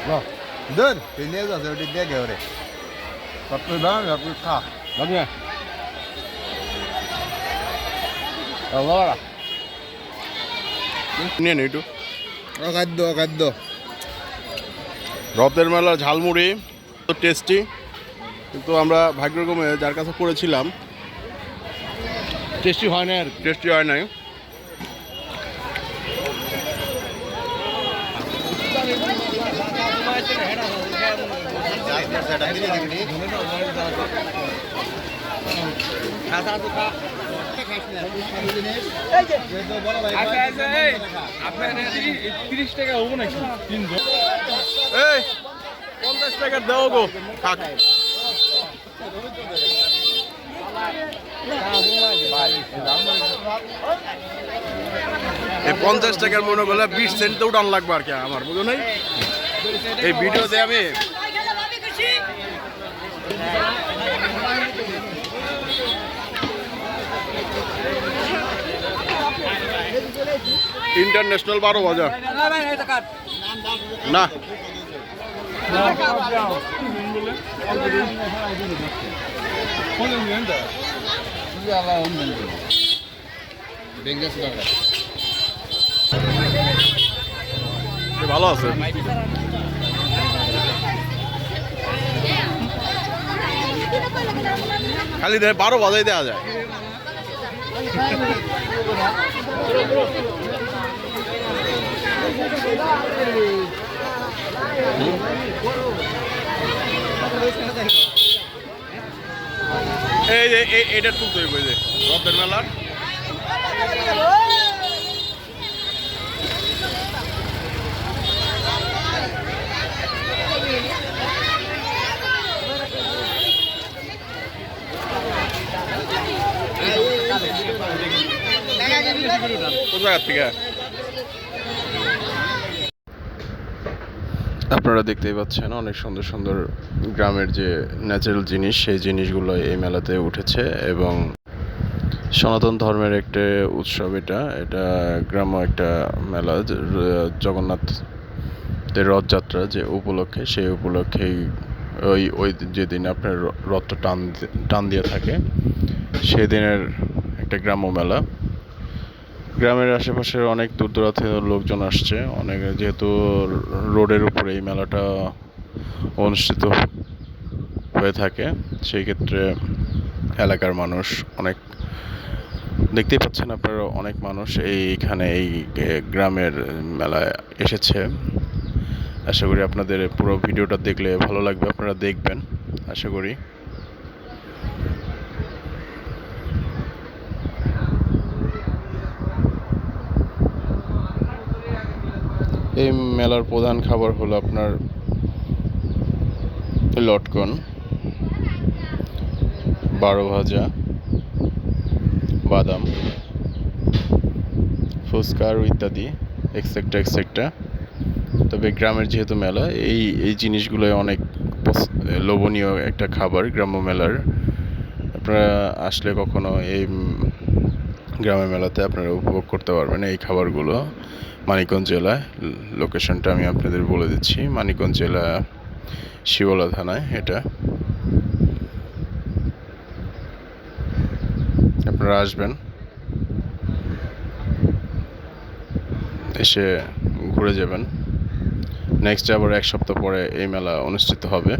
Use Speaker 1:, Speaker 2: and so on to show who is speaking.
Speaker 1: Rồi, đơn, thì nếu giờ đi nghe kiểu này. Gặp tôi đó, gặp tôi khá. Đúng nha. Rồi.
Speaker 2: নিয়ে নি একটু
Speaker 1: খাদ্য
Speaker 2: রথের মেলা ঝালমুড়ি তো টেস্টি, কিন্তু আমরা ভাগ্যক্রমে যার কাছে করেছিলাম
Speaker 1: টেস্টি হয় না আর
Speaker 2: টেস্টি হয় নাই।
Speaker 3: আপনার 30 টাকা হবো নাকি?
Speaker 2: 50 টাকার দাও গো থাক। এই 50 টাকার মনে করলে 20 সেন্ট তো উঠান লাগবে আর কি আমার, বুঝো নাই? এই ভিডিওতে আমি ইন্টারন্যাশনাল 12 বাজার না ভালো আছে। খালি 12 বাজাই দেওয়া যায়। এই যে এটা তুলতে হইব, যে রথের মেলার কোন জায়গার থেকে আপনারা দেখতেই পাচ্ছেন অনেক সুন্দর সুন্দর গ্রামের যে ন্যাচারাল জিনিস, সেই জিনিসগুলো এই মেলাতে উঠেছে এবং সনাতন ধর্মের একটা উৎসব। এটা গ্রাম্য একটা মেলা, জগন্নাথের রথযাত্রা যে উপলক্ষে, সেই উপলক্ষেই ওই যেদিন আপনার রথটা টান দিয়ে থাকে সেই দিনের একটা গ্রাম্য মেলা। গ্রামের আশেপাশের অনেক দূর দূরান্ত থেকে লোকজন আসছে, অনেক, যেহেতু রোডের উপরে এই মেলাটা অনুষ্ঠিত হয়ে থাকে, সেই ক্ষেত্রে এলাকার মানুষ অনেক, দেখতেই পাচ্ছেন আপনারা, অনেক মানুষ এইখানে এই গ্রামের মেলায় এসেছে। আশা করি আপনাদের পুরো ভিডিওটা দেখলে ভালো লাগবে, আপনারা দেখবেন আশা করি। এই মেলার প্রধান খাবার হলো আপনার লটকন, 12 ভাজা, বাদাম, ফুচকা ইত্যাদি এক্সেট্রা এক্সেট্রা। তবে গ্রামের যেহেতু মেলা, এই জিনিসগুলো অনেক লোভনীয় একটা খাবার গ্রাম্য মেলার। আপনারা আসলে কখনো এই গ্রামের মেলাতে আপনারা উপভোগ করতে পারবেন এই খাবারগুলো। মানিকগঞ্জ জেলায়, লোকেশনটা আমি আপনাদের বলে দিচ্ছি, মানিকগঞ্জ জেলা শিবলা থানায় এটা। আপনারা আসবেন, এসে ঘুরে যাবেন। নেক্সট আবার 1 সপ্তাহ পরে এই মেলা অনুষ্ঠিত হবে।